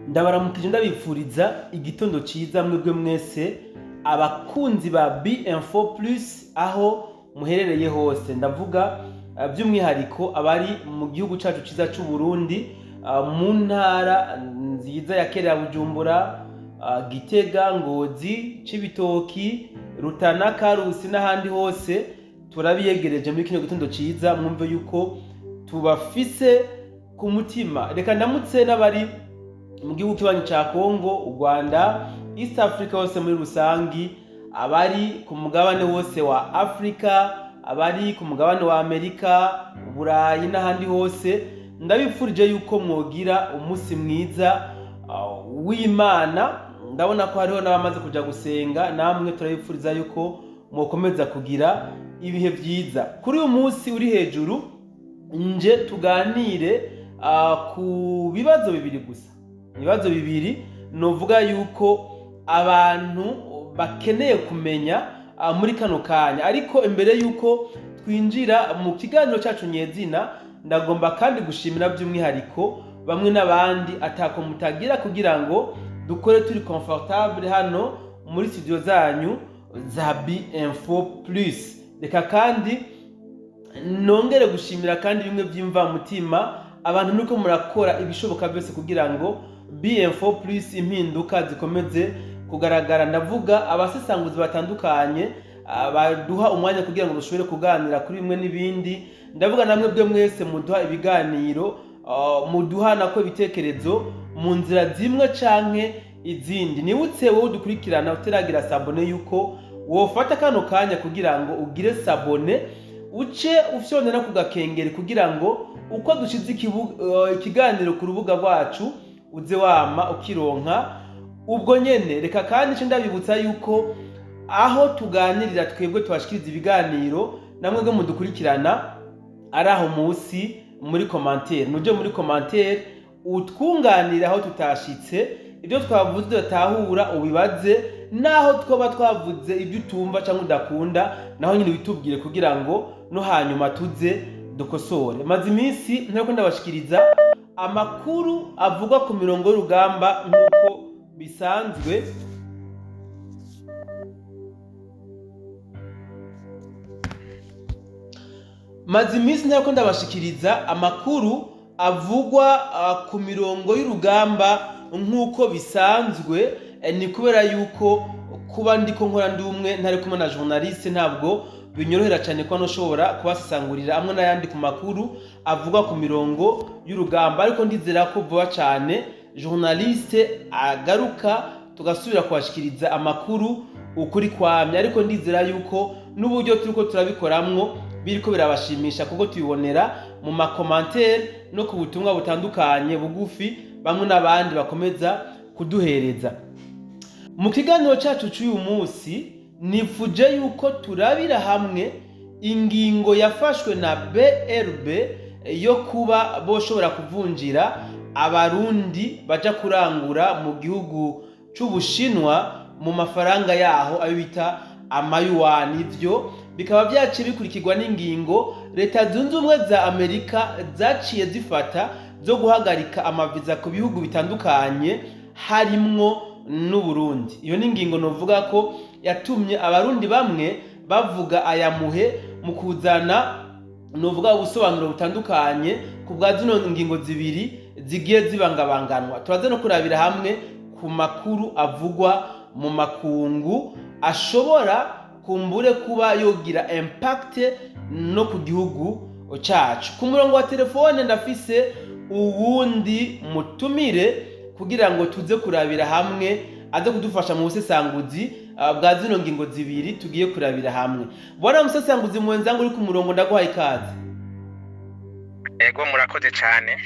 ndabaramukije ndabifuriza igitondo ciza mwebwe mwese abakunzi ba B-Info Plus aho muherereye hose, ndavuga by'umwihariko abari mu gihugu cacu ciza c'u Burundi, mu ntara nziza ya Kera Bujumbura, Gitega, Ngozi, Cibitoki, Rutana, Karusi n'ahandi hose. Turabiyegereje muri kino gitondo ciza, mwumve yuko tubafise ku mutima. Reka ndamutse n'abari mu gihugu kibanyi ca Kongo, u Rwanda, East Africa hose muri rusangi, abari ku mugabane wose wa Afrika, abari ku mugabane wa Amerika, Uburayi n'ahandi hose. Ndabifurije yuko mwogira umunsi mwiza w'Imana. Ndabona ko hariho n'abamaze kuja gusenga, namwe turabifuriza yuko mwokomeza kugira ibihe vyiza. Kuri uyu munsi uri hejuru nje tuganire ku bibazo bibiri gusa. Ibibazo bibiri novuga yuko abantu bakeneye kumenya muri kano kanya. Ariko imbere yuko twinjira mu kiganiro cacu nyezina, ndagomba kandi gushimira by'umwihariko bamwe n'abandi atako mutagira kugira ngo dukore turi comfortable hano muri studio zanyu za B-Info Plus. Reka kandi nongere gushimira kandi bimwe by'imva mutima abantu nuko murakora ibishoboka byose kugira ngo B-Info Plus impinduka zikomeze kugaragara. Ndavuga abasesanguzi batandukanye baduha umwanya kugira ngo dushobore kuganira kuri bimwe n'ibindi. Ndavuga namwe bwe mwese muduha ibiganiro, muduha nako ibitekerezo mu nzira zimwe canke izindi. Nibutse wowe dukurikirana uteragira sabone yuko wofata kano kanya kugira ngo ugire sabone, uce ufyonera ku gakengeri kugira ngo uko dushize ikiganiro ku rubuga rwacu uze wama ukironka ubwo nyene. Reka kandi nce ndabibutsa yuko aho tuganirira twebwe twashikiriza ibiganiro, namwe bwo mudukurikirana ari aho munsi muri commentaire. Nuje muri commentaire utwunganira aho tutashitse, ibyo twavuze datahura ubibaze, naho twoba twavuze ibyo utumva cyangwa udakunda naho nyine bitubwire kugira ngo no hanyuma tuze dukosore. Maze iminsi ntariko ndabashikiriza amakuru avuga ku mirongo y'urugamba nk'uko bisanzwe. Maze iminsi ntariko ndabashikiriza amakuru avugwa ku mirongo y'urugamba nk'uko bisanzwe. Ni kubera yuko kuba ndiko nkora ndumwe ntari kumwe na journaliste ntabwo binyorohera cyane ko noshobora kubasangurira amwe n'ayandi ku makuru avugwa ku mirongo y'urugamba. Ariko ndizera ko vuba cyane journaliste agaruka tugasubira kubashikiriza amakuru ukuri kwamye. Ariko ndizera yuko n'uburyo turiko turabikoramwo biriko birabashimisha kuko tubibonera mu makomantere no ku butumwa butandukanye bugufi bamwe n'abandi bakomeza kuduhereza. Mu kiganiro cacu cy'uyu munsi nifuje yuko turabira hamwe ingingo yafashwe na BRB yo kuba boshobora kuvunjira abarundi baja kurangura mu gihugu c'Ubushinwa mu mafaranga yaho ayo bita amayuwani. Ivyo bikaba byaciye bikurikirwa n'ingingo Leta Zunze Ubumwe za Amerika zaciye zifata zo guhagarika amaviza ku bihugu bitandukanye harimwo n'Uburundi. Iyo ni ingingo novuga ko yatumye abarundi bamwe bavuga ayamuhe mu kuzana novuga ubusobanuro butandukanye ku bwa zino ngingo zibiri zigiye zibangabanganwa. Turaze no kurabira hamwe ku makuru avugwa mu makungu ashobora kumbure kuba yogira impact no ku gihugu cacu. Ku murongo wa telefone ndafise uwundi mutumire kugira ngo tuze kurabira hamwe, aze kudufasha mu busesanguzi bwa zino ngingo zibiri tugiye kurabira hamwe. Bwana musesanguzi mwenzangu uri ku murongo, ndaguhaye ikaze. Ego murakoze cyane.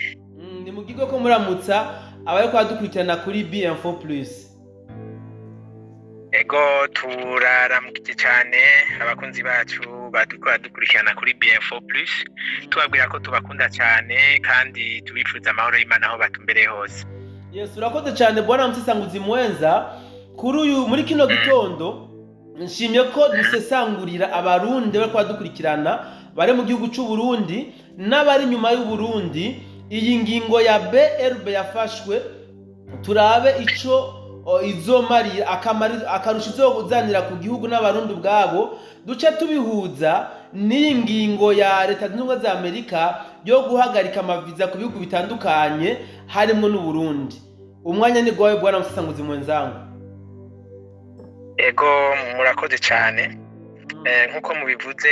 Ni mugirwe ko muramutsa abaye kwa dukurikirana kuri B-Info Plus. Ego turaramukije cyane abakunzi bacu dukurikirana kuri B-Info Plus, tubabwira ko tubakunda cyane kandi tubifuza amahoro y'Imana aho batumbereye hose. Yes, urakoze cyane bwana musesanguzi mwenza. Kuri uyu muri kino gitondo nshimye ko dusesangurira abarundi bari kwa dukurikirana bari mu gihugu c'u Burundi n'abari nyuma y'u Burundi iyi ngingo ya BRB yafashwe turabe ico izomarira akarusho izozanira ku gihugu n'abarundi ubwabo, duce tubihuza n'iyi ngingo ya leta zunze ubumwe za Amerika yo guhagarika amaviza ku bihugu bitandukanye harimo n'Uburundi. Umwanya ni gwawe bwana Musesanguzi mwenzangu. Ego murakoze cyane. Nkuko mubivuze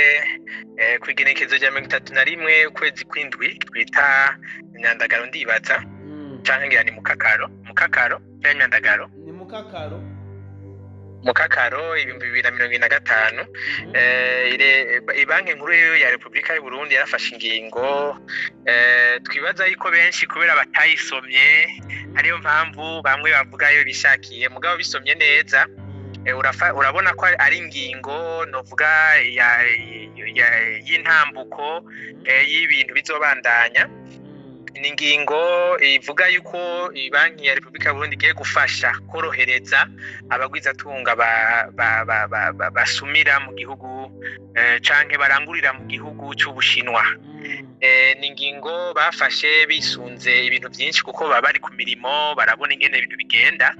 ku igenekerezo rya 31 ukwezi kw'indwi twita Nyandagaro ndibaza canke ngira ni mukakaro ya Nyandagaro ni mukakaro 2025 Ibanki Nkuru ya Repubulika y'u Burundi yarafashe ingingo twibaza yuko benshi kubera batayisomye ariyo mpamvu bamwe bavuga yo bishakiye mugabo bisomye neza urabona ko ari ingingo novuga y'intambuko y'ibintu bizobandanya. Ni ingingo ivuga yuko Banki ya Repubulika y'u Burundi igiye gufasha korohereza abagwizatunga basumira mu gihugu canke barangurira mu gihugu c'Ubushinwa. Ni ingingo bafashe bisunze ibintu byinshi kuko baba bari ku mirimo barabona ingene ibintu bigenda.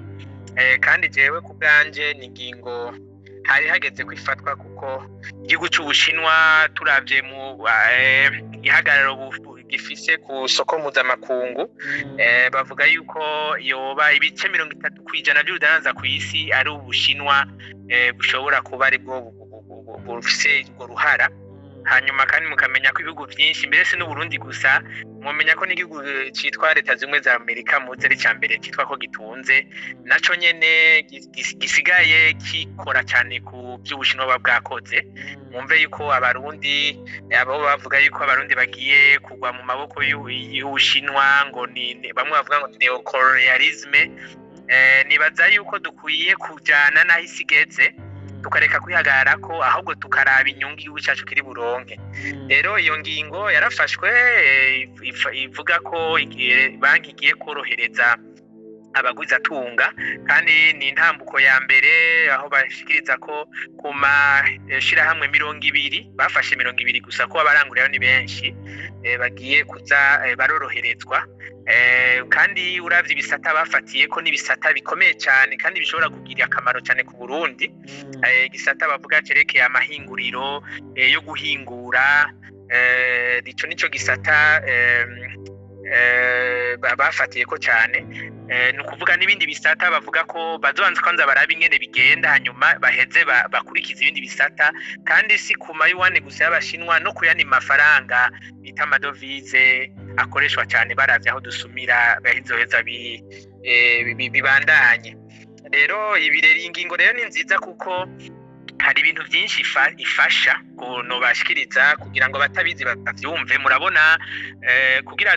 Kandi jewe ku bwanje ni ingingo hari hageze kwifatwa kuko igihugu c'Ubushinwa turavye mu ihagararo gifise ku soko mpuzamakungu bavuga yuko yoba ibice 30% by'urudandaza ku isi ari Ubushinwa bushobora kuba ari bwo bufise urwo ruhara. Hanyuma kandi mukamenya ko ibihugu byinshi mbere se n'Uburundi gusa mumenya ko n'igihugu citwa Leta Zunze za Amerika muze ari cyambere citwa ko gitunze naco nyene gisigaye kikora cyane ku by'Ubushinwa bwakoze. Mumve yuko abarundi abo bavuga yuko abarundi bagiye kugwa mu maboko y'Ubushinwa ngo ni bamwe bavuga ngo neocolonialisme. Nibaza yuko dukwiye kujana naho isigeze tukareka kwihagarara ko ahubwo tukaraba inyungu y'ubu cyacu kiri buronke. Rero iyo ngingo yarafashwe ivuga ko banki igiye korohereza abagwizatunga kandi ni intambuko ya mbere aho bashikiriza ko kuma shirahamwe 200 bafashe 200 gusa ko abarangurira ni benshi bagiye kuza baroroherezwa. Kandi uravye ibisata bafatiye ko n'ibisata bikomeye cyane kandi bishobora kugira akamaro cyane ku Burundi. Igisata bavuga cerekeye amahinguriro yo guhingura nico gisata bafatiye ko cyane. Ni ukuvuga n'ibindi bisata bavuga ko bazobanza kwanza baraba ingene bigenda hanyuma baheze bakurikiza ibindi bisata kandi si ku mayuwane gusa y'Abashinwa no kuyandi mafaranga bita amadovize akoreshwa cyane baravye aho dusumira bahizoheza bibandanye. Rero ibireri ingingo rero ni nziza kuko hari ibintu byinshi ifasha no bashikiriza kugira ngo batabizi bavyumve. Murabona kugira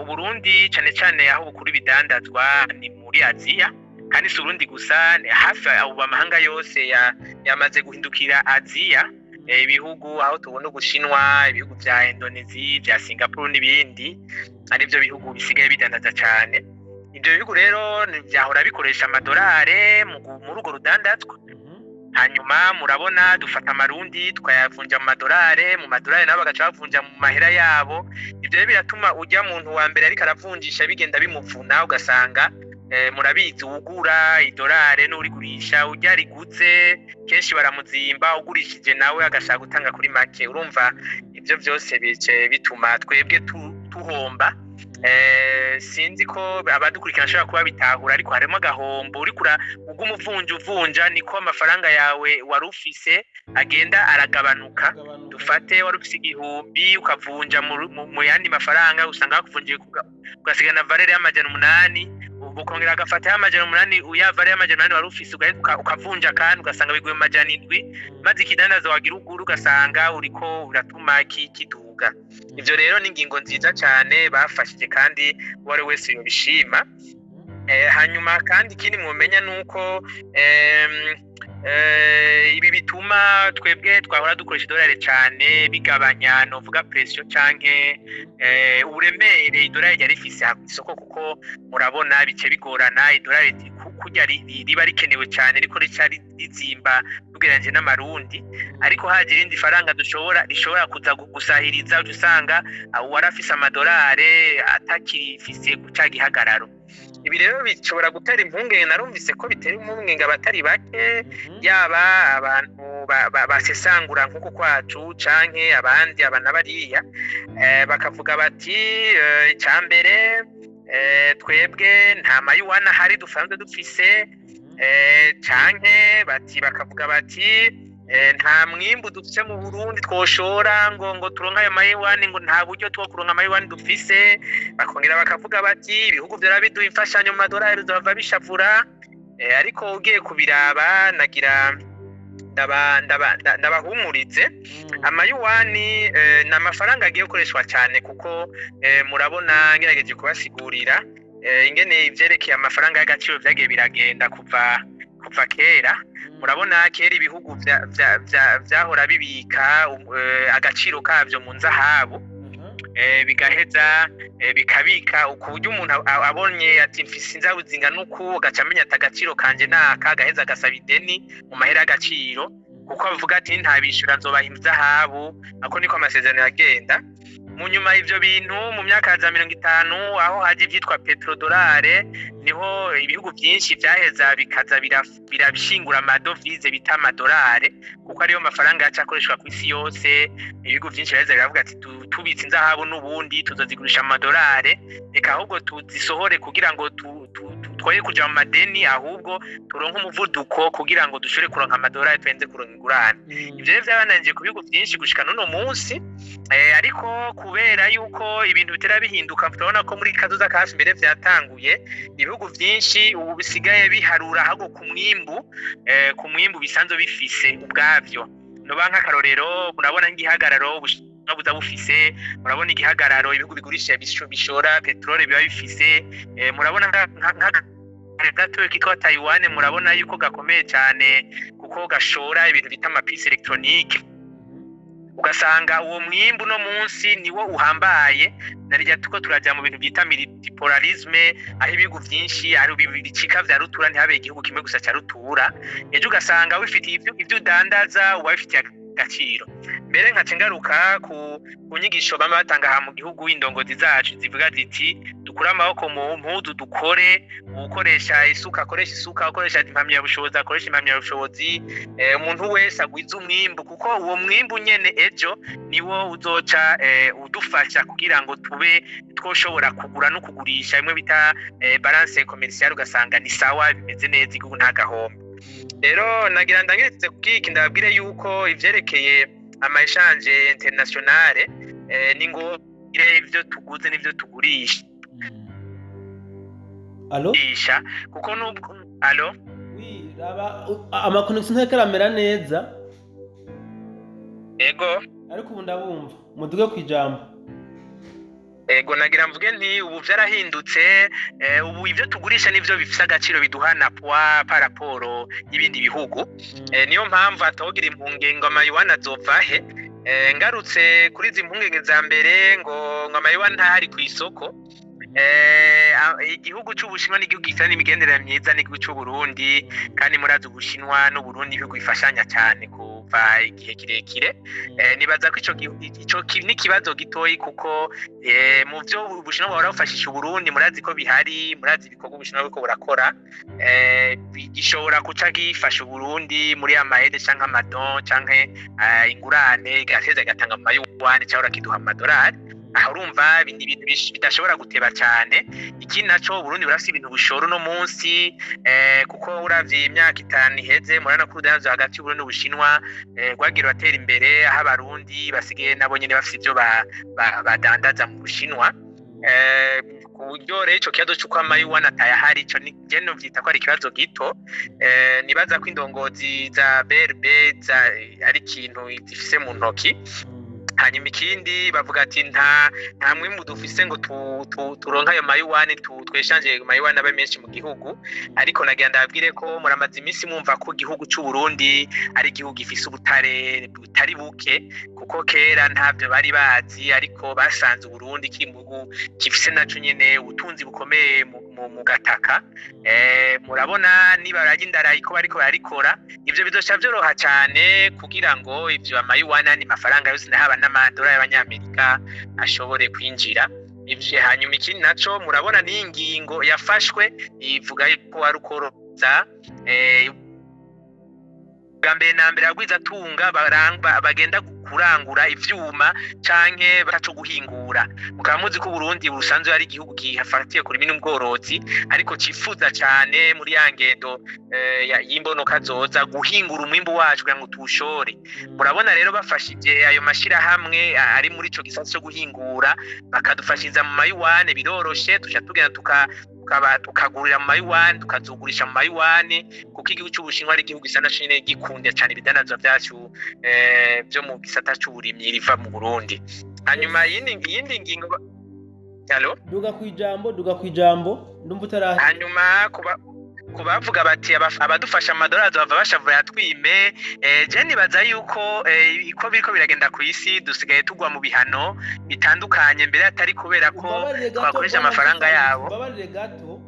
Uburundi cyane cyane aho bukuru bidandazwa ni muri Aziya kandi si Burundi gusa hafi abo amahanga yose yamaze guhindukira Aziya. Ibihugu aho tubona Ubushinwa, ibihugu bya Indonesia, bya Singapore n'ibindi ari byo bihugu bisigaye bidandaza cyane. Ibyo bihugu rero byahora bikoresha amadolari muri urwo rudandazwa. Hanyuma murabona dufata amarundi tukayavunja mu madolari nabo bagaca bavunja mu mahera yabo. Ibyo biratuma ujya muntu wa mbere ariko aravunjisha bigenda bimuvuna ugasanga murabizi ugura idolari n'urigurisha ujya riguze kenshi baramuzimba ugurishije nawe agashaka gutanga kuri make. Urumva ibyo byose bice bituma twebwe tuhomba. Sinzi ko abadukurikirana ashobora kuba bitahura ariko harimo agahombo uri kura uvunja niko amafaranga yawe wari ufise agenda aragabanuka. Dufate wari ufise 1000 ukavunja mu yandi mafaranga usanga bakuvunjiye ugasigana valeur y'amajana 8 ukongera agafata y'amajana 8 uya valeur y'amajana 8 wari ufise ukavunja kandi ugasanga biguye mu majana 7 maze ikidandazo wagira uguru ugasanga uriko uratuma kiduga. Ivyo rero ni ingingo nziza cyane bafashije kandi wari wese yobishima. Hanyuma kandi ikindi mumenya nuko ibi bituma twebwe twahora dukoresha idolari cyane bigabanya novuga pression canke uburemere idolari yari ifise ku isoko kuko murabona bice bigorana idolari kujya riba rikenewe cyane ariko ricari rizimba tugeranje n'amarundi. Ariko haje irindi faranga rishobora kuza gusahiriza usanga warafise amadolari atakifise guca gihagararo. ibi rero bishobora gutera impungenge, narumvise ko bitera impungenge abatari bake, yaba abantu basesangura nk'uku kwacu canke abandi abana bariya, bakavuga bati icyambere twebwe nta mayuwana hari dusanzwe dufise, canke bakavuga bati nta mwimbu dufise mu Burundi twoshora ngo turonka ayo mayuwani, ngo nta buryo two kuronka amayuwani dufise. Bakongera bakavuga bati ibihugu vyara biduha imfashanyo mu madolari bizova bishavura, ariko ugiye kubiraba nagira ndabahumurize, amayuwani ni amafaranga agiye gukoreshwa cyane, kuko murabona ngerageje kubasigurira ingene ivyerekeye amafaranga y'agaciro vyagiye biragenda kuva kera. Murabona kera ibihugu vyahora bibika agaciro kavyo mu nzahabu, bigaheza bikabika ku buryo umuntu abonye ati mfise inzahabu zingana uku, agaca amenya ati agaciro kanje naka, agaheza agasaba ideni mu mahera y'agaciro, kuko avuga ati ntabishura nzobaha inzahabu. Ako niko amasezerano yagenda. Mu nyuma ivyo bintu mu myaka za 50 aho haje ivyitwa petrodolare, niho ibihugu byinshi vyaheza bikaza birabishingura amadovize bita amadolare, kuko ariyo mafaranga yacakoreshwa ku isi yose. Ibihugu byinshi baheza biravuga ati tubitse inzahabu n'ubundi tuzozigurisha amadolare, reka ahubwo tuzisohore kugira ngo twoye kuja mu madeni, ahubwo turonke umuvuduko kugira ngo dushobore kuronka amadolari twenze kuronka ingurane. Ivyo rero vyabananje ku bihugu byinshi gushika n'uno munsi, ariko kubera yuko ibintu bitera bihinduka, turabona ko muri kazoza kafi mbere vyatanguye, ibihugu byinshi ubu bisigaye biharura ahubwo ku mwimbu bisanzwe bifise ubwavyo. Noba nk'akarorero, murabona nk'igihagararo buza bufise, murabona igihagararo ibihugu bigurisha bishora petrole biba bifise, murabona gato kitwa Taiwan, murabona yuko gakomeye cyane kuko gashora ibintu bita amapisi electronique. Ugasanga uwo mwimbu no munsi niwo uhambaye, narijya tuko turaja mu bintu byita multipolarisme, aho ibihugu byinshi ari bicika vya rutura, ntihabe igihugu kimwe gusa cya rutura. Ejo ugasanga wifitiye ibyo udandaza uba bifitiye agaciro. Mbere nkace ngaruka ku nyigisho bamwe batanga aha mu gihugu, indongozi zacu zivuga ziti dukura amaboko mu mpudu, dukore, ukoresha isuka akoresha isuka, ukoresha impamyabushobozi akoresha impamyabushobozi, umuntu wese agwiza umwimbu, kuko uwo mwimbu nyene ejo niwo uzoca udufasha kugira ngo tube twoshobora kugura no kugurisha, imwe bita balance commerciale, ugasanga ni sawa, bimeze neza, igihugu nta gahombo. Rero nagira ndangirize kubwiki ndabwire yuko ivyerekeye ama-échange internationale ni ngo ivyo tuguze n'ivyo tugurisha. Allo? Kuko nubwo allo? Oui, raba amakonnection ntakaramera neza. Ego. Ariko ubu ndabumva. Muduge kwijambo. Ego nagira mvuge nti ubu vyarahindutse, ubu ivyo tugurisha nivyo bifise agaciro biduhana par rapport y'ibindi bihugu. Niyo mpamvu atogira impungenge amayuwana azovahe. Ngarutse kuri izi mpungenge za mbere ngo amayuwana ntahari ku isoko, igihugu cy'Ubushinwa n'igihugu gifitanye imigenderanire myiza n'igihugu cy'u Burundi, kandi murazi Ubushinwa n'u Burundi ibihugu bifashanya cyane kuva igihe kirekire. Nibaza ko ico ni kibazo gitoyi, kuko mu byo Ubushinwa bahora bufashisha Burundi murazi ko bihari, murazi ibikorwa Ubushinwa biko burakora, gishobora kuca gifasha Burundi muri amaede canke amadon canke ingurane, gateza gatanga amayuwane cyangwa kiduha amadolari. Aho urumva ibintu bidashobora guteba cyane. Iki naco Burundi burafise ibintu bushoro no munsi, kuko uravye imyaka 5 iheze murana ko udandazo hagati y'Uburundi n'Ubushinwa rwagira batera imbere, aho abarundi basigaye nabo nyene bafise ibyo badandaza mu Bushinwa. Uburyo rero ico kibazo cy'uko amayuwana atayahari, ico ni geno vyita ko ari ikibazo gito. Nibaza ko indongozi za BRB ari ikintu zifise mu ntoki. Hanyuma ikindi bavuga ati nta mwimbu dufise ngo turonka ayo mayuwane, tweshanje mayuwane abe menshi mu gihugu. Ariko nagira ndabwire ko muramaze iminsi mwumva ko igihugu cy'u Burundi ari igihugu gifise ubutare butari buke, kuko kera ntavyo bari bazi, ariko basanze Burundi kimugu gifise naco nyene ubutunzi bukomeye mu gataka. Murabona niba baragindara iko bariko barikora, ivyo bizoca vyoroha cyane kugira ngo ivyo amayuwana ni mafaranga yose n'ahaba n'amadolari y'abanyamerika ashobore kwinjira. hanyuma ikindi naco murabona n'iyi ngingo yafashwe ivuga yuko ari ukoroza bwa mbere na mbere abagwizatunga bagenda kurangura ivyuma canke bataco guhingura. Mukaba muzi ko Burundi busanzwe ari igihugu gihafatiye kuri n'ubworozi ariko cifuza cane muri ya ngendo y'imbonoka zoza guhingura umwimbu wacu kugira ngo tuwushore. Murabona rero bafashije ayo mashirahamwe ari muri ico gisata cyo guhingura bakadufashiza mu mayuwane biroroshe tuca tugenda tukagurira mu mayuwane tukazugurisha mu mayuwane kuko igihugu cy'Ubushinwa ari igihugu gisa nashine gikunde cyane ibidanazwa vyacu byo mu gisata cy'uburimyi riva mu Burundi. Hanyuma yindi ngingo duga kwijambo ndumva utarahe. Hanyuma kubavuga bati abadufasha amadolari bava bashavuye atwime je nibaza yuko iko biriko biragenda ku isi dusigaye tugwa mu bihano bitandukanye mbere atari kubera ko twakoresha amafaranga yabo. Babarire gato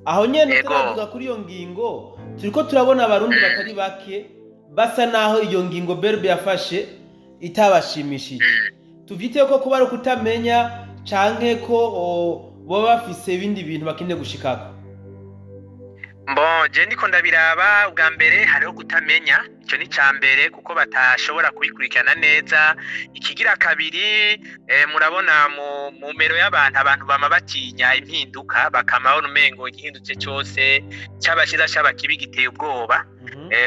aho nyene turavuga kuri iyo ngingo turiko turabona abarundi batari bake basa naho iyo ngingo Berbe yafashe itabashimishije. Tuvyite ko kuba ari kutamenya canke ko boba bafise ibindi bintu bakeneye gushikako. Je ndiko ndabiraba ubwa mbere hariho kutamenya ico ni cambere kuko batashobora kubikurikirana neza. Ikigira kabiri murabona mu mero y'abantu bama batinya impinduka bakamabona umengo igihindutse cyose cyabashiza cy'abakibi giteye ubwoba.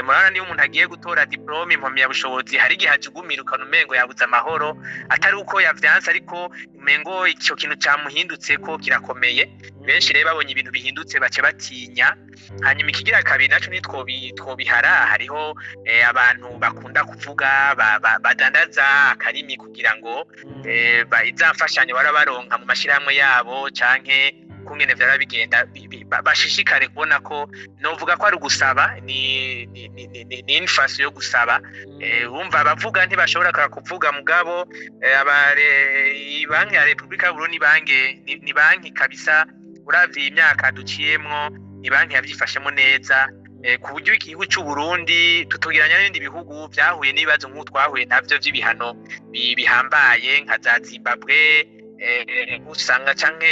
Murabona niyo umuntu agiye gutora diplome impamya bushobozi hari gihe ajugumirukana umengo yabuze amahoro atari uko yavyanse ariko umengo ico kintu cyamuhindutse ko kirakomeye. Benshi rero babonye ibintu bihindutse bace batinya. Hanyuma ikigira kabiri naco ni twobihara hariho abantu bakunda kuvuga badandaza akarimi kugira ngo izamfashanyo barabaronka mu mashirahamwe yabo canke kungene vyara bigenda bashishikare kubona ko novuga ko ari gusaba ni infasi yo gusaba. Urumva bavuga ntibashobora kuvuga mugabo Banki ya Republika y'u Burundi ni banki kabisa uravye imyaka duciyemwo ni banki yavyifashemo neza ku buryo igihugu cy'u Burundi tutugiranya n'ibindi bihugu vyahuye n'ibibazo nk'uko twahuye navyo vy'ibihano bihambaye nka za Zimbabwe usanga canke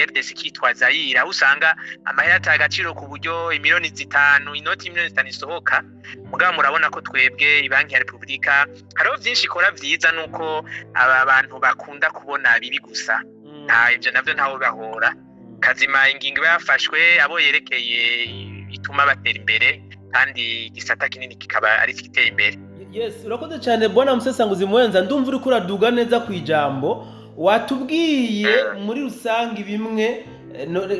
RDC kitwa Zaire usanga amahera atagaciro ku buryo imiliyoni 5 inoti imiliyoni 5 isohoka. Mugabo murabona ko twebwe ibanki ya Republika hariho vyinshi ikora vyiza nuko aba bantu bakunda kubona bibi gusa nta ivyo navyo ntaho bahora. Kazima ingingo yafashwe abo yerekeye ituma batera imbere kandi igisata kinini kikaba ari kitera imbere. Yes, urakoze cyane bwana Musesanguzi Muhenza, ndumva uri kuraduga neza kwijambo. Watubwiye muri rusangi bimwe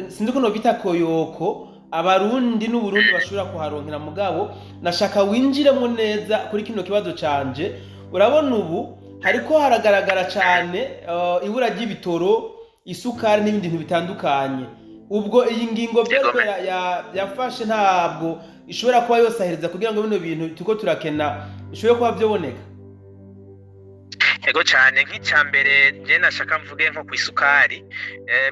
sinzi ko no bita koyoko abarundi n'Uburundi bashobora kuharonkera mugabo nashaka winjiremo neza kuri kino kibazo canje. Urabona ubu hariko haragaragara cyane ibura ry'ibitoro, isukari n'ibindi bintu bitandukanye. Ubwo iyi ngingo Berbe yafashe ntabwo ishobora kuba yosahereza kugira ngo bino bintu tuko turakena ishobora kuba byoboneka. Ego cyane nk'icyambere nje nashaka mvuge nko kwisukari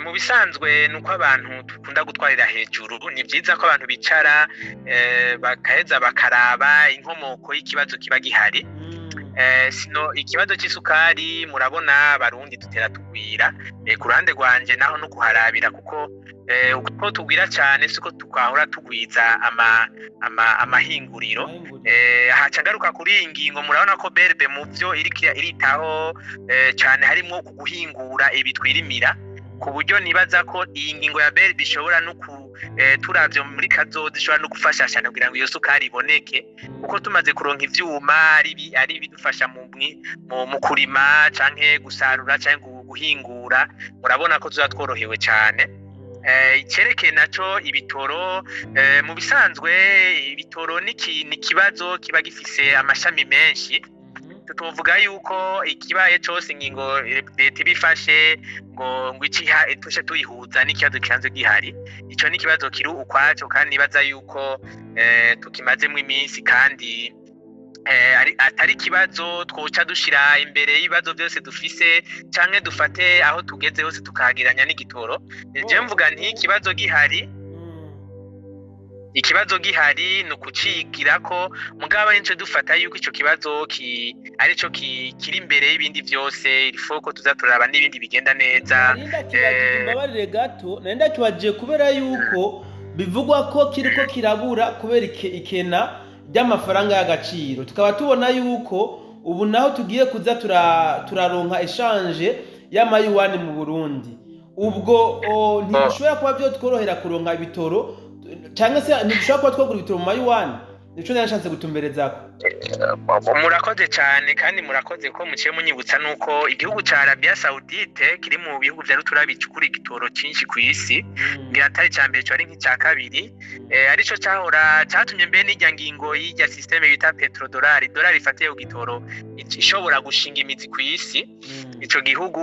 mu bisanzwe nuko abantu dukunda gutwarira hejuru. Ni byiza ko abantu bicara bakaheza bakaraba inkomoko y'ikibazo kiba gihari. Sino ikibazo cy'isukari murabona abarundi dutera tugwira ku ruhande rwanje naho no kuharabira kuko uko tugwira cyane siko tukahora tugwiza amahinguriro. Haca ngaruka kuri iyi ngingo murabona ko Berbe mu byo iritaho cyane harimo guhingura ibitwirimira ku buryo nibaza ko iyi ngingo ya Berbe ishobora no turavyo muri kazoza ishobora no gufasha cyane kugira ngo iyo sukari iboneke kuko tumaze kuronka ivyuma ari bidufasha mu kurima canke gusarura canke guhingura. Murabona ko tuzatworohewe cyane. Icerekeye naco ibitoro mu bisanzwe ibitoro ni kibazo kiba gifise amashami menshi. Tuvuga yuko ikibaye cyose ingingo leta ibifashe ngo iciha etushe tuyihuza n'ikibazo kiranze gihari. Ico ni kibazo kiri ukwaco kandi nibaza yuko tukimazemo iminsi kandi atari kibazo twoca dushira imbere y'ibibazo byose dufise canke dufate aho tugeze hose tukagiranya n'igitoro. Je mvuga nti kibazo gihari ikibazo gihari ni ukucigira ko mugabo nico dufata yuko ico kibazo arico kiri imbere y'ibindi vyose ifoko tuza turaba n'ibindi bigenda neza. Narinda kibajije imbabarire gato, narinda kibajije kubera yuko bivugwa ko kiriko kirabura kubera ikena ry'amafaranga y'agaciro, tukaba tubona yuko ubu naho tugiye kuza turaronka eshanje y'amayuwani mu Burundi. Ubwo ntibishobora kuba vyotworohera kuronka ibitoro cyangwa se ntibishobora kuba twagura ibitoro mu mayuwani? Nico nashatse gutumberezako. Murakoze cyane kandi murakoze ko muciye munyibutsa nuko igihugu ca Arabia Saudite kiri mu bihugu vya rutura bicukura igitoro cinshi ku isi, ngira atari ca mbere cyo ari nk'icya kabiri, arico catumye mbe n'ijya ngingo y'ijya systeme bita petrodolari, dolari ifatiye ku gitoro ishobora gushinga imizi ku isi. Ico gihugu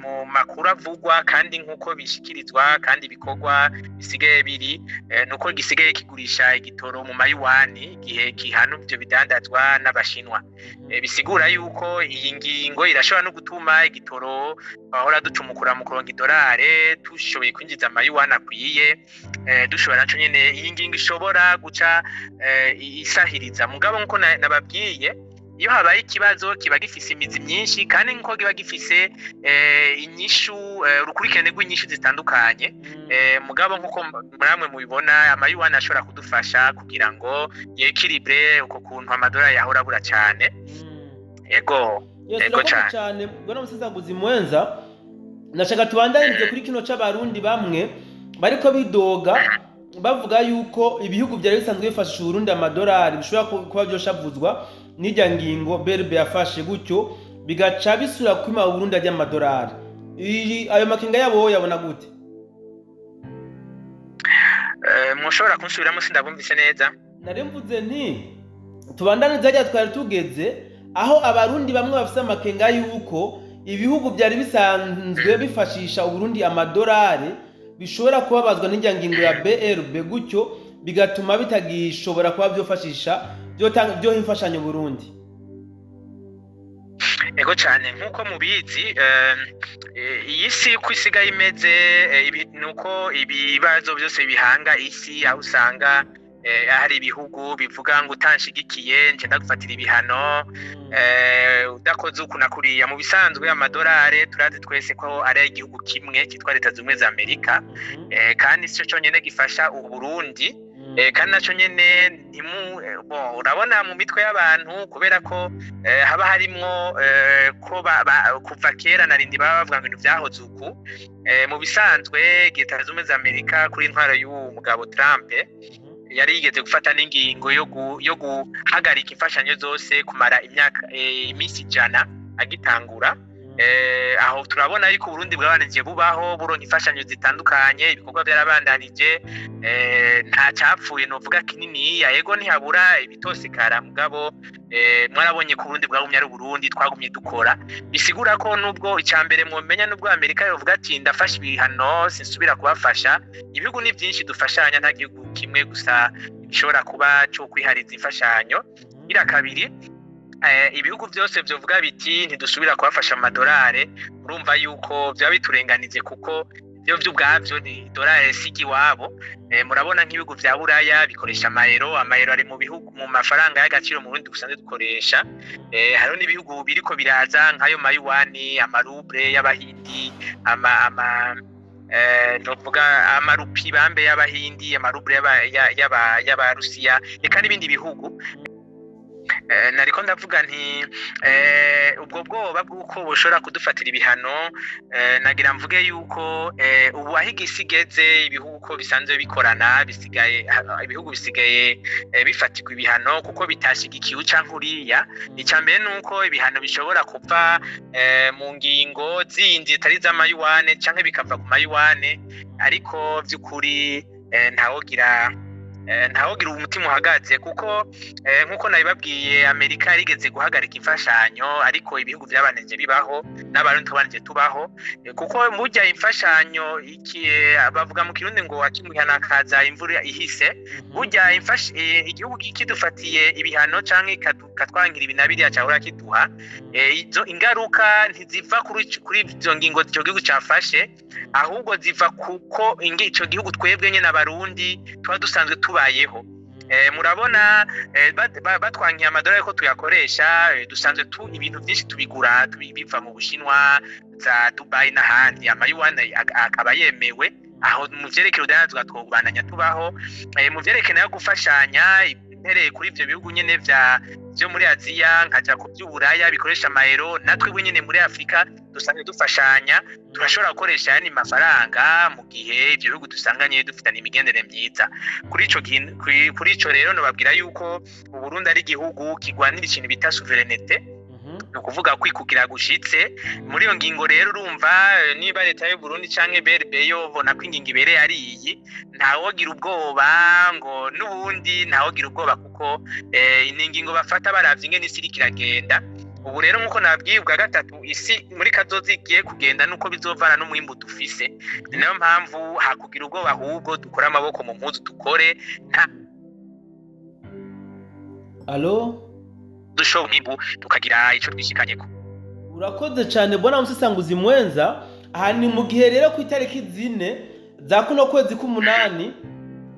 mu makuru avugwa kandi nk'uko bishikirizwa kandi bikorwa bisigaye biri nuko gisigaye kigurisha igitoro mu mayuwani igihe kihanu ivyo bidandazwa n'abashinwa. Bisigura yuko iyi ngingo irashobora no gutuma igitoro bahora ducumukura mu kuronka idolare tushoboye kwinjiza amayuwani akwiye, dushobora naco nyene iyi ngingo ishobora guca isahiriza. Mugabo nkuko nababwiye, iyo habaye ikibazo kiba gifise imizi myinshi kandi nkuko kiba gifise inyishu, urukurikirane rw'inyishu zitandukanye. Mugabo nkuko muramwe mubibona, amayuwani ashobora kudufasha kugira ngo yekilibre uko kuntu amadolari yahora abura cyane. Ego cyane. Bwana Musesanguzi Mwenza, nashaka tubandanyirize kuri kino c'abarundi bamwe bariko bidoga bavuga yuko ibihugu byari bisanzwe bifashisha Burundi amadolari bishobora kuba byoshavuzwa n'ijya ngingo BRB yafashe, gutyo bigaca bisura kwima Burundi ajya amadolari. Ayo makinga yabo yabona gute? Mushobora kunsubiramo sindabumvise neza. Naremvuze nti tubandanize ajya twari tugeze aho abarundi bamwe bafise amakenga yuko ibihugu byari bisanzwe bifashisha Burundi amadolari bishobora kubabazwa n'ijya ngingo ya BRB, gutyo bigatuma bitagishobora kuba byofashisha byo imfashanyo Burundi. Ego cyane, nkuko mubizi iyi si uko isigaye imeze, nuko ibibazo byose bihanga isi, aho usanga hari ibihugu bivuga ngo utanshigikiye nje ndagufatira ibihano, udakoze uku nakuriya. Mu bisanzwe amadolari turazi twese ko ari igihugu kimwe cyitwa Leta Zunze Ubumwe za Amerika, kandi sico cyonyene gifasha u Burundi, kandi naco nyene urabona mu mitwe y'abantu kubera ko haba harimwo ko kuva kera narindi baba bavuga ngo ibintu vyahoze uku. Mu bisanzwe Leta Zunze Ubumwe za Amerika kuri intwaro y'uwo mugabo Trump yari yigeze gufata n'ingingo yo guhagarika imfashanyo zose kumara iminsi 100 agitangura. Aho turabona yuko Burundi bwabanije bubaho buronka imfashanyo zitandukanye, ibikorwa byarabandanije, nta cyapfuye novuga kinini. Yego ntihabura ibitosekara, mugabo mwarabonye ko Burundi bwagumye ari Burundi, twagumye dukora. Bisigura ko nubwo icyambere mwomenya nubwo Amerika yovuga ati ndafasha ibihano sinsubira kubafasha, ibihugu ni byinshi dufashanya, nta gihugu kimwe gusa gishobora kuba cyo kwihariza imfashanyo. Ira kabiri, ibihugu byose byovuga biti ntidusubira kubafasha amadolari, urumva yuko byaba biturenganije kuko byo by'ubwavyo ni dolari sigi wabo. Murabona nk'ibihugu vya Buraya bikoresha amayero ari mu bihugu mu mafaranga y'agaciro mu Burundi gusanzwe dukoresha. Hariho n'ibihugu biriko biraza nk'ayo mayuwani, amaruble y'abahindi, novuga amarupi bambe y'abahindi, amaruble y'abarusiya, eka n'ibindi bihugu. Nariko ndavuga nti ubwo bwoba bw'uko bushobora kudufatira ibihano, nagira mvuge yuko ubu aho igisi igeze ibihugu ko bisanzwe bikorana ibihugu bisigaye bifatirwa ibihano kuko bitashigikiwe canke uriya. Icambere nuko ibihano bishobora kuva mu ngingo zindi zitari z'amayuwane canke bikava ku mayuwane, ariko vy'ukuri ntawogira umutima uhagaze kuko nk'uko nabibabwiye Amerika yarigeze guhagarika imfashanyo ariko ibihugu byabanenje bibaho n'abarundi tubanije tubaho kuko burya imfashanyo bavuga mu kirundi ngo akimwihana kaza imvura ihise burya igihugu kidufatiye ibihano canke katwangira ibinabiriya cyahora kiduha izo ingaruka ntiziva kuri izo ngingo ico gihugu cyafashe ahubwo ziva kuko ico gihugu twebwe nyene abarundi tuba dusanzwe tubayeho murabona batwankiye amadolari ko tuyakoresha dusanzwe ibintu byinshi tubigura biva mu Bushinwa za Dubai n'ahandi amayuwane akaba yemewe aho mu vyerekeye udanazwa twobananya tubaho mu vyerekeye yo gufashanya impereye kuri ivyo bihugu nyene byo muri Aziya nkaja ku by'Uburaya bikoresha amayero natwe nyene muri Afrika dusanzwe dufashanya turashobora gukoresha yani mafaranga mu gihe ibyo bihugu dusanganye dufitanye imigendere myiza kuri ico rero no babwira yuko u Burundi ari igihugu kigwanira ikintu bita souveraineté no kuvuga kwikugira gushitse muri iyo ngingo rero urumva niba leta y'u Burundi canke BRB yobona ko ingingo ibereye ari iyi ntawogira ubwoba ngo n'ubundi ntawogira ubwoba kuko ingingo bafata baravye ingene isi kiragenda ubu rero nkuko nababwiye bwa gatatu isi muri kazozi igiye kugenda nuko bizovana n'umwimbu dufise ni nayo mpamvu hakugira ubwoba ahubwo dukora amaboko mu mpuzu dukore Allo dushobora tukagira ico twishikanyeko. Urakoze cyane bona musesanguzi mwenza aha ni mu gihe rero ku itariki 4 za kuno kwezi k'umunani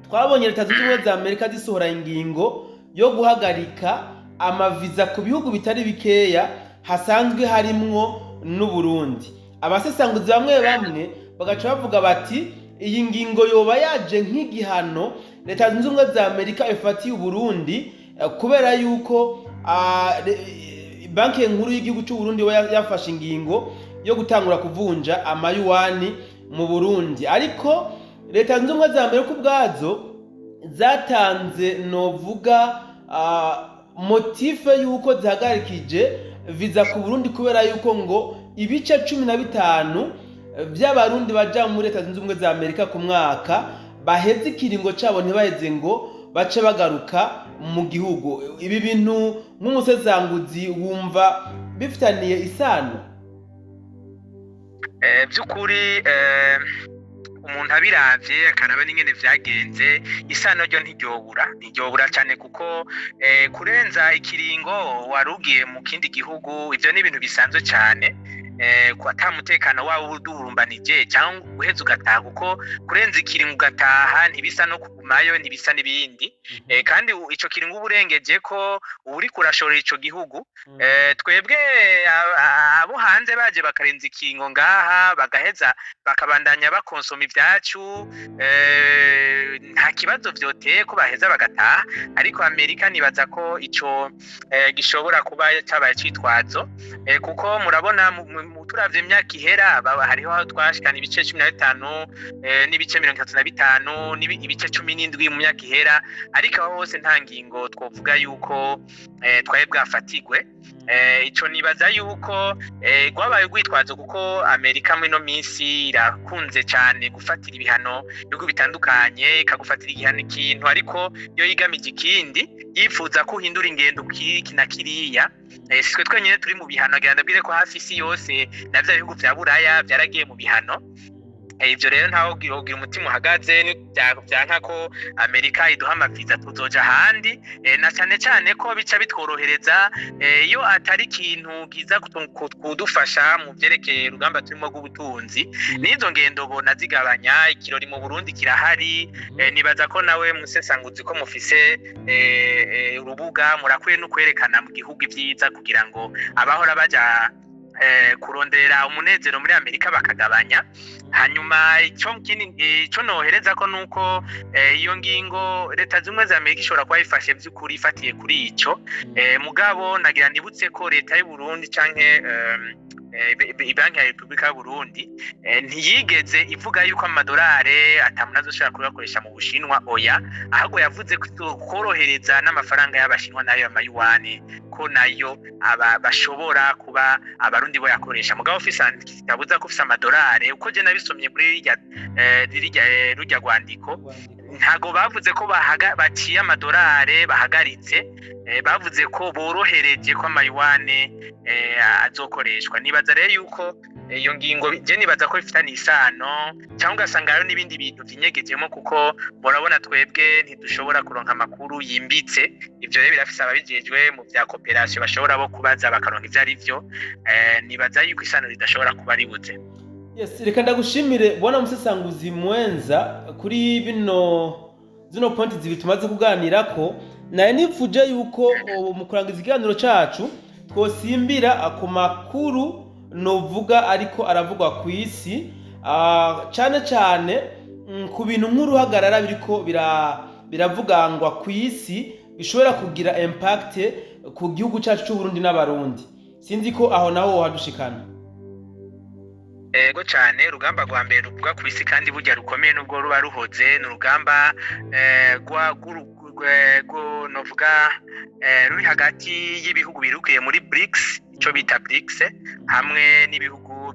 twabonye leta zunze ubumwe za Amerika zisohora ingingo yo guhagarika amaviza ku bihugu bitari bikeya hasanzwe harimwo n'u Burundi. Abasesanguzi bamwe bagaca bavuga bati iyi ngingo yoba yaje nk'igihano leta zunze ubumwe za Amerika ifatiye u Burundi kubera yuko banki nkuru y'igihugu cy'u Burundi yafashe ingingo yo gutangura kuvunja amayuwani mu Burundi ariko leta zunze ubumwe za Amerika ubwazo zatanze novuga motife yuko zihagarikije viza ku Burundi kubera yuko ngo ibice 15 by'abarundi baja muri leta zunze ubumwe za Amerika ku mwaka baheze ikiringo cabo ntibaheze ngo bace bagaruka mu gihugu. Ibi bintu nk'umusesanguzi wumva bifitaniye isano by'ukuri umuntu abiravye akaraba n'ingene vyagenze isano ryo ntiryobura cyane kuko kurenza ikiringo warugiye mu kindi gihugu ivyo ni ibintu bisanzwe cyane ko atamutekano wawo udurumbanije cyangwa uheze ugataha kuko kurenza ikiringo ugataha ntibisa no kugumayo ntibisa n'ibindi kandi ico kiringo uburengeje ko uri kurashorera ico gihugu twebwe abo hanze baje bakarenza ikiringo ngaha bagaheza bakabandanya bakonsoma ivyacu nta kibazo vyoteye ko baheza bagataha ariko Amerika nibaza ko ico gishobora kuba cyabaye citwazo kuko murabona turavye imyaka ihera hariho aho twashikana ibice 15 n'ibice 35 n'ibice 17 mu myaka ihera ariko aho hose nta ngingo twovuga yuko twaye bwafatigwe ico nibaza yuko gwabaye gwitwazo kuko Amerika muri no minsi irakunze cyane gufatira ibihano bihugu bitandukanye ikagufatira igihano ikintu ariko yo yigamije ikindi yifuza ko uhindura ingendo kina kiriya sitwe twenyene turi mu bihano agenda bwire ko hafi isi yose navyo bihugu vya Buraya byaragiye mu bihano ivyo rero ntaho ugira umutima uhagaze byanka ko Amerika iduha amaviza tuzoja handi na cyane ko bica bitworohereza iyo atari ikintu kiza kudufasha mu vyerekeye urugamba turimo rw'ubutunzi n'izo ngendo bona zigabanya ikirori mu Burundi kirahari nibaza ko nawe musesanguzi ko mufise urubuga murakwiye no kwerekana mu gihugu ivyiza kugira ngo abahora baja kurondera umunezero muri Amerika bakagabanya hanyuma ico nohereza ko nuko iyo ngingo leta zimwe za Amerika ishobora kuba ifashe by'ukuri ifatiye kuri ico mugabo nagira nibutse ko leta y'u Burundi canke Banki ya Republika y'u Burundi ntiyigeze ivuga yuko amadolari atamuntu azoshobora kuyakoresha mu Bushinwa oya ahubwo yavuze ko korohereza n'amafaranga y'abashinwa nayo amayuwane ko nayo bashobora kuba abarundi bo yakoresha mugabo office kitabuza ko ufise amadolari uko je nabisomye muri rujya rwandiko ntago bavuze ko baciye amadolari bahagaritse, bavuze ko borohereje ko amayuwane azokoreshwa. Nibaza rero yuko iyo ngingo je nibaza ko ifitanye isano, cyangwa ugasanga hariho n'ibindi bintu vy'inyegejemo, kuko murabona twebwe ntidushobora kuronka amakuru yimbitse. Ivyo rero birafise ababijejwe mu vya cooperation bashobora bo kubaza bakaronka ivyo ari vyo. Nibaza yuko isano ridashobora kuba ribuze. Yes, reka ndagushimire bwana musesanguzi mwenza kuri zino point zibiri tumaze kuganirako. Naye nipfuje yuko mu kurangiza ikiganiro cacu twosimbira ku makuru novuga ariko aravugwa ku isi, cyane cyane ku bintu nk'uruhagarara biriko biravugangwa ku isi bishobora kugira impact ku gihugu cyacu cy'u Burundi n'abarundi. Sinzi ko aho naho wohadushikana. Ego cyane, urugamba rwa mbere ruvuga ku isi kandi burya rukomeye nubwo ruba ruhoze, ni urugamba novuga ruri hagati y'ibihugu birukiye muri BRICS, icyo bita BRICS, hamwe n'ibihugu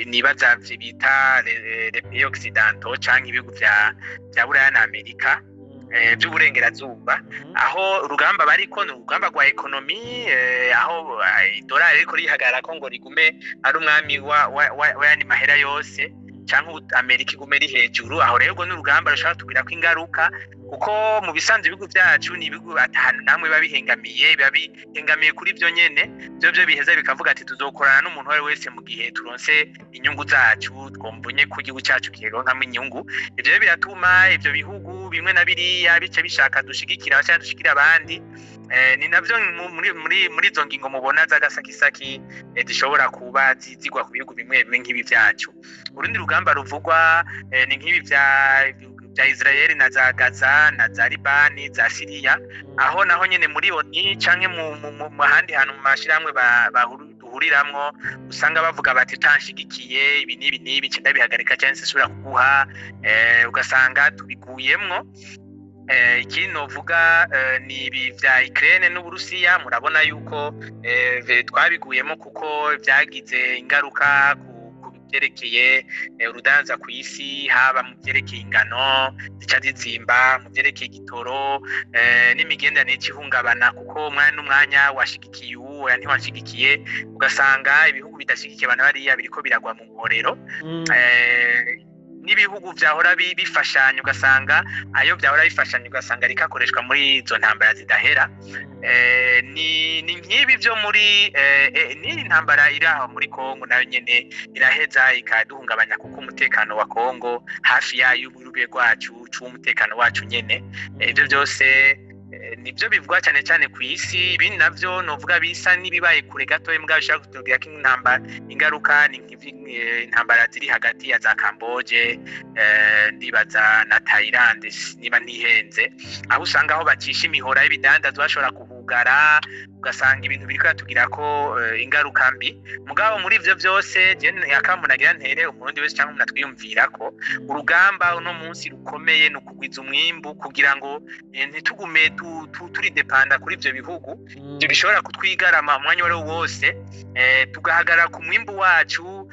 nibaza bita les pays occidentaux cyangwa ibihugu bya Buraya na Amerika by'uburengerazuba. Aho urugamba bariko ni urugamba rwa ekonomi, aho idolari riko rihagarara ko ngo rigume ari umwami w'ayandi mahera yose, cyangwa Amerika igume ri hejuru. Aho rero ngo n'urugamba rushobora tugira ko ingaruka, kuko mu bisanzwe ibihugu byacu ni ibihugu atahana namwe babihengamiye kuri byo nyene, byo biheza bikavuga ati tuzokorana n'umuntu wari wese mu gihe turonse inyungu zacu, twombunye ku gihugu cyacu kironkamo inyungu. Ivyo biratuma ivyo bihugu bimwe na biriya bice bishaka dushigikira cyangwa dushikira abandi. Ni navyo muri izo ngingo mubona z'agasakisaki zishobora kuba zigwa ku bihugu bimwe bimwe nk'ibi vyacu. Urundi rugamba ruvugwa ni nk'ibi vya Israel na za Gaza na za Libani za Syria, aho naho nyene muri ONU canke mu handi hantu mu mashiramwe duhuriramwo usanga bavuga bati tanshigikiye ibi nibi cyenda bihagarika cyane se sura kuguha, ugasanga tubiguyemwo. Iki novuga ni ibi vya Ukraine n'Uburusiya. Murabona yuko twabiguyemo kuko byagize ingaruka byerekeye urudanza ku isi, haba mu byerekeye ingano zica zizimba, mu byerekeye igitoro n'imigenderanire y'ihungabana, kuko umwanya n'umwanya washigikiye uwo ntiwashigikiye, ugasanga ibihugu bidashigikiye abantu bariya biriko biragwa mu mporero. N'ibihugu vyahora bifashanya ugasanga ayo vyahora bifashanya ugasanga rikakoreshwa muri izo ntambara zidahera. Ni nk'ibi vyo muri n'iri ntambara iri aho muri Kongo nayo nyene iraheza ikaduhungabanya, kuko umutekano wa Kongo hafi yayo uburube rwacu c'umutekano wacu nyene. Ivyo byose nibyo bivugwa cyane cyane ku isi. Ibindi navyo novuga bisa nibibaye kure gato mbwa bishaka kutubwira ko ingaruka ni intambara ziri hagati ya za Camboge, ndibaza na Thailand niba ntihenze, aho usanga aho bacisha imihora y'ibidandazwa bashobora kuhugara, ugasanga ibintu biriko yatugira ko ingaruka mbi. Mugabo muri ivyo byose je yakamunagira ntere umurundi wese cyangwa umuntu atwiyumvira ko urugamba uno munsi rukomeye no kugwiza umwimbu, kugira ngo ntitugume turi depanda kuri ivyo bihugu. Ivyo bishobora kutwigarama umwanya wari wose, tugahagarara ku mwimbu wacu,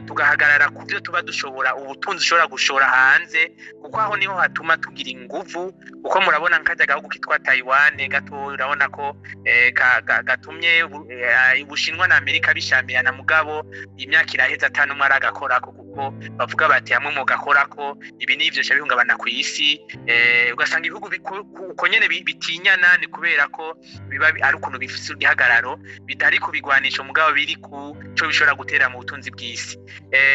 tugahagarara ku byo tuba dushobora, ubutunzi ushobora gushora hanze, kuko aho niho hatuma tugira inguvu. Kuko murabona nkajya gahugu kitwa Taiwan gato, urabona ko gatumye Ubushinwa na Amerika bishamirana, mugabo imyaka iraheza atanu umwe aragakorako, kuko bavuga bati hamwe mu gakorako ibi n'ivyo bihungabana ku isi. Ugasanga ibihugu uko nyene bitinyana, ni kubera ko biba ari ukuntu bifise igihagararo, bitari kubigwanisha umugabo biri ku cyo bishobora gutera mu butunzi bw'isi.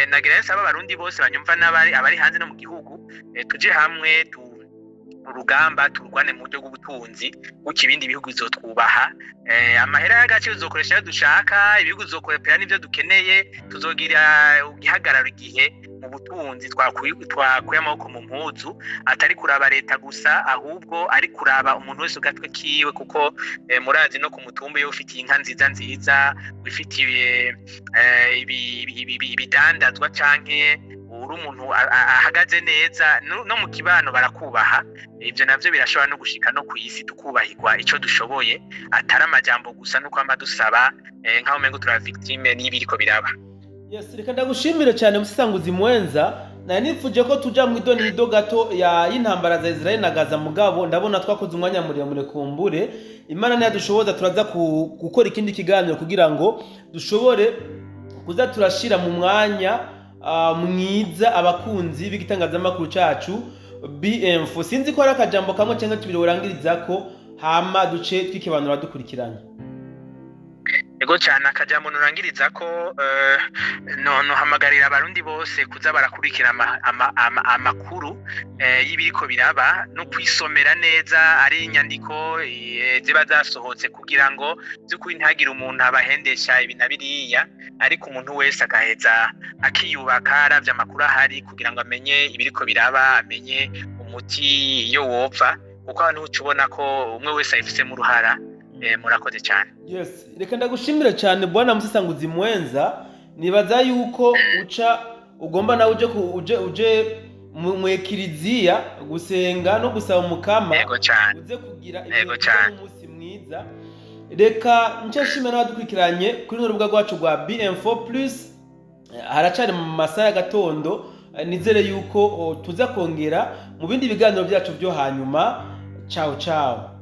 Nagira nsaba abarundi bose banyumva abari hanze no mu gihugu, tuje hamwe urugamba turwane mu buryo bw'ubutunzi, uko ibindi bihugu bizotwubaha. Amahera y'agaciro tuzokoresha ayo dushaka, ibihugu bizokorera n'ivyo dukeneye, tuzogira igihagararo igihe mu butunzi twakuye amaboko mu mpuzu, atari kuraba leta gusa, ahubwo ari kuraba umuntu wese ugatwe kiwe. Kuko murazi no ku mutumba iyo ufitiye inka nziza wifitiye ibidandazwa canke uri umuntu ahagaze neza no mu kibano barakubaha. Ivyo navyo birashobora no gushika no ku isi tukubahirwa ico dushoboye, atari amajambo gusa nuko amadusaba nkaho mengo tura victime n'ibiriko biraba. Yes, reka ndagushimire cyane musesanguzi mwenza. nari nifuje ko tuja mu idonido gato y'intambara za Israel na Gaza, mugabo ndabona twakoze umwanya muremure kumbure. Imana ntiyadushoboza turaza gukora ikindi kiganiro kugira ngo dushobore kuza turashira mu mwanya mwiza abakunzi b'igitangazamakuru cacu BMfo. Sinzi ko hari akajambo kamwe cyangwa tubiri urangiriza ko hama duce twikebanura dukurikiranye. Ego cyane akajambo nurangiriza ko no hamagarira abarundi bose kuza barakurikira amakuru y'ibiriko biraba no kwisomera neza ari inyandiko ziba zasohotse kugira ngo z'ukuri ntagire umuntu abahendesha ibi na biriya, ariko umuntu wese agaheza akiyubaka aravye amakuru ahari kugira ngo amenye ibiriko biraba, amenye umuti iyo wopfa, kuko abantu ucubona ko umwe wese ayifisemo uruhara. Murakoze cyane. Yes, reka ndagushimire cyane bwana Musesanguzi Mwenza. Nibaza yuko ugomba nawe uje mu ekiriziya gusenga no gusaba umukama uze kugira umunsi mwiza. Reka nshimira n'abadukurikiranye kuri rubuga rwacu rwa BM4+. Haracari mu masaha ya gatondo, nizere yuko tuza kongera mu bindi biganiro byacu byo hanyuma. Ciao ciao.